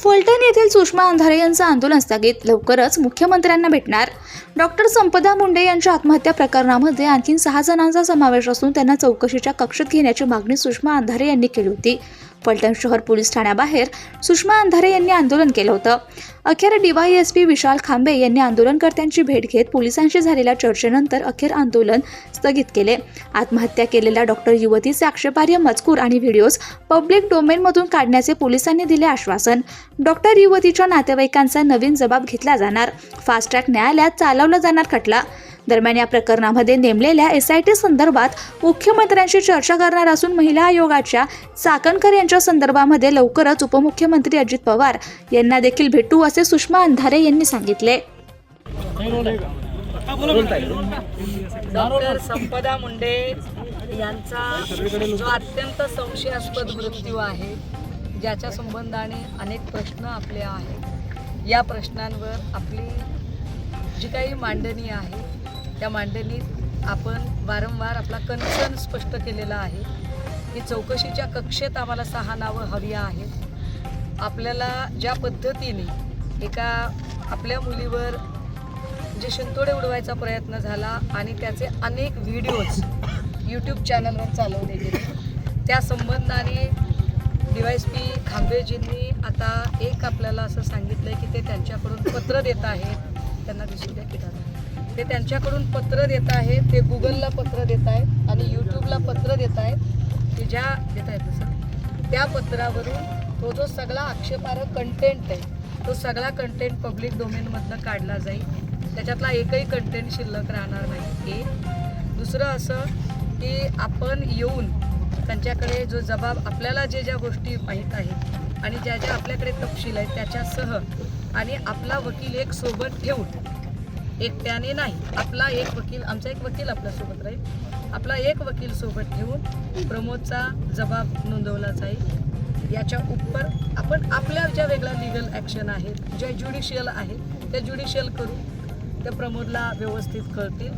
फलटण येथील सुषमा अंधारे यांचं आंदोलन स्थगित, लवकरच मुख्यमंत्र्यांना भेटणार। डॉक्टर संपदा मुंडे यांच्या आत्महत्या प्रकरणामध्ये आणखी 6 जणांचा समावेश असून त्यांना चौकशीच्या कक्षेत घेण्याची मागणी सुषमा अंधारे यांनी केली होती। फलटण शहर पोलीस ठाण्याबाहेर सुषमा अंधारे यांनी आंदोलन केलं होतं। अखेर DYSP विशाल खांबे यांनी आंदोलनकर्त्यांची भेट घेत पोलिसांशी झालेल्या चर्चेनंतर अखेर आंदोलन स्थगित केले। आत्महत्या केलेल्या डॉक्टर युवतीचे आक्षेपार्ह मजकूर आणि व्हिडिओज पब्लिक डोमेनमधून काढण्याचे पोलिसांनी दिले आश्वासन। डॉक्टर युवतीच्या नातेवाईकांचा नवीन जबाब घेतला जाणार। फास्ट ट्रॅक न्यायालयात चालवला जाणार खटला। दरम्यान या प्रकरणामध्ये नेमलेल्या SIT संदर्भात मुख्यमंत्र्यांशी चर्चा करणार असून महिला आयोगाच्या चाकणकर यांच्या संदर्भामध्ये लवकरच उपमुख्यमंत्री अजित पवार यांना देखील भेटू असे सुषमा अंधारे यांनी सांगितले। डॉक्टर संपदा मुंडे यांचा जो अत्यंत संशयास्पद मृत्यू आहे, ज्याच्या संबंधाने अनेक प्रश्न आपले आहेत, या प्रश्नांवर आपली जी काही मांडणी आहे त्या मांडणीत आपण वारंवार आपला कन्सर्न स्पष्ट केलेला आहे की चौकशीच्या कक्षेत आम्हाला 6 नावं हवी आहेत। आपल्याला ज्या पद्धतीने एका आपल्या मुलीवर जे शिंतोडे उडवायचा प्रयत्न झाला आणि त्याचे अनेक व्हिडिओज YouTube चॅनलवर चालवले गेले, त्या संबंधाने DYSP खांबेजींनी आता एक आपल्याला असं सांगितलं की ते त्यांच्याकडून पत्र देत आहेत। त्यांना दिसू द्या की ते त्यांच्याकडून पत्र देत आहेत, ते गुगलला पत्र देत आहेत आणि यूट्यूबला पत्र देत आहेत की ज्या देत आहेत तसं त्या पत्रावरून तो जो सगळा आक्षेपार्ह कंटेंट आहे तो सगळा कंटेंट पब्लिक डोमेनमधनं काढला जाईल। त्याच्यातला एकही कंटेंट शिल्लक राहणार नाही। एक दुसरं असं की आपण येऊन त्यांच्याकडे जो जबाब आपल्याला ज्या गोष्टी माहीत आहेत आणि ज्या आपल्याकडे तपशील आहेत त्याच्यासह आणि आपला वकील एक सोबत ठेवून, एकट्याने नाही, आपला एक वकील, आमचा एक वकील आपल्यासोबत राहील, आपला एक वकील सोबत ठेवून प्रमोदचा जबाब नोंदवला जाईल। याच्या उपर आपण आपल्या ज्या वेगळ्या लिगल ॲक्शन आहेत, ज्या ज्युडिशियल आहेत त्या ज्युडिशियल करू, त्या प्रमोदला व्यवस्थित कळतील।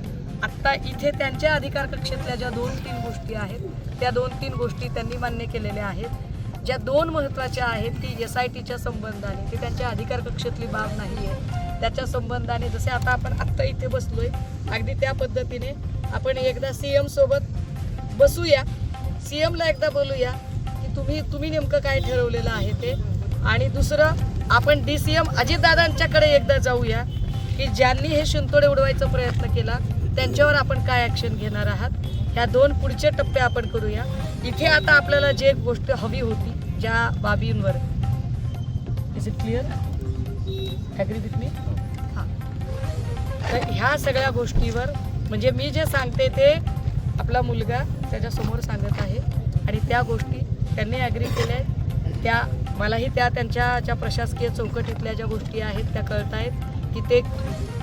आत्ता इथे त्यांच्या अधिकार कक्षेतल्या ज्या 2-3 गोष्टी आहेत त्या 2-3 गोष्टी त्यांनी मान्य केलेल्या आहेत। ज्या 2 महत्त्वाच्या आहेत ती SITच्या संबंधाने, ती त्यांच्या अधिकार कक्षेतली बाब नाही आहे, त्याच्या संबंधाने जसे आता आपण आत्ता इथे बसलोय अगदी त्या पद्धतीने आपण एकदा CM सोबत बसूया, CMला एकदा बोलूया की तुम्ही नेमकं काय ठरवलेलं आहे ते, आणि दुसरं आपण DCM अजितदादांच्याकडे एकदा जाऊया की ज्यांनी हे शिंतोडे उडवायचा प्रयत्न केला त्यांच्यावर आपण काय ॲक्शन घेणार आहात। ह्या 2 पुढचे टप्पे आपण करूया। इथे आता आपल्याला जे गोष्ट हवी होती ज्या बाबींवर, is it clear, agree with me? हां, तर ह्या सगळ्या गोष्टीवर म्हणजे मी जे सांगते ते आपला मुलगा त्याच्यासमोर सांगत आहे आणि त्या गोष्टी त्यांनी ॲग्री केल्या आहेत। त्या मलाही त्यांच्या ज्या प्रशासकीय चौकटीतल्या ज्या गोष्टी आहेत त्या कळत आहेत की ते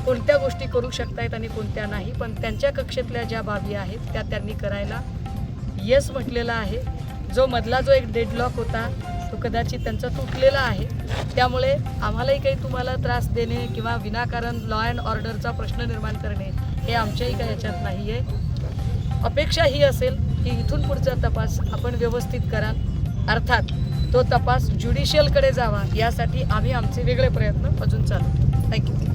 कोणत्या गोष्टी करू शकतायत आणि कोणत्या नाही, पण त्यांच्या कक्षेतल्या ज्या बाबी आहेत त्या त्यांनी करायला येस म्हटलेला आहे। जो मधला जो एक डेडलॉक होता तो कदाचित त्यांचा तुटलेला आहे, त्यामुळे आम्हालाही काही तुम्हाला त्रास देणे किंवा विनाकारण लॉ अँड ऑर्डरचा प्रश्न निर्माण करणे हे आमच्याही काही याच्यात नाही आहे। अपेक्षा ही असेल की इथून पुढचा तपास आपण व्यवस्थित कराल, अर्थात तो तपास ज्युडिशियलकडे जावा यासाठी आम्ही आमचे वेगळे प्रयत्न अजून चालू ठेवू। थँक्यू।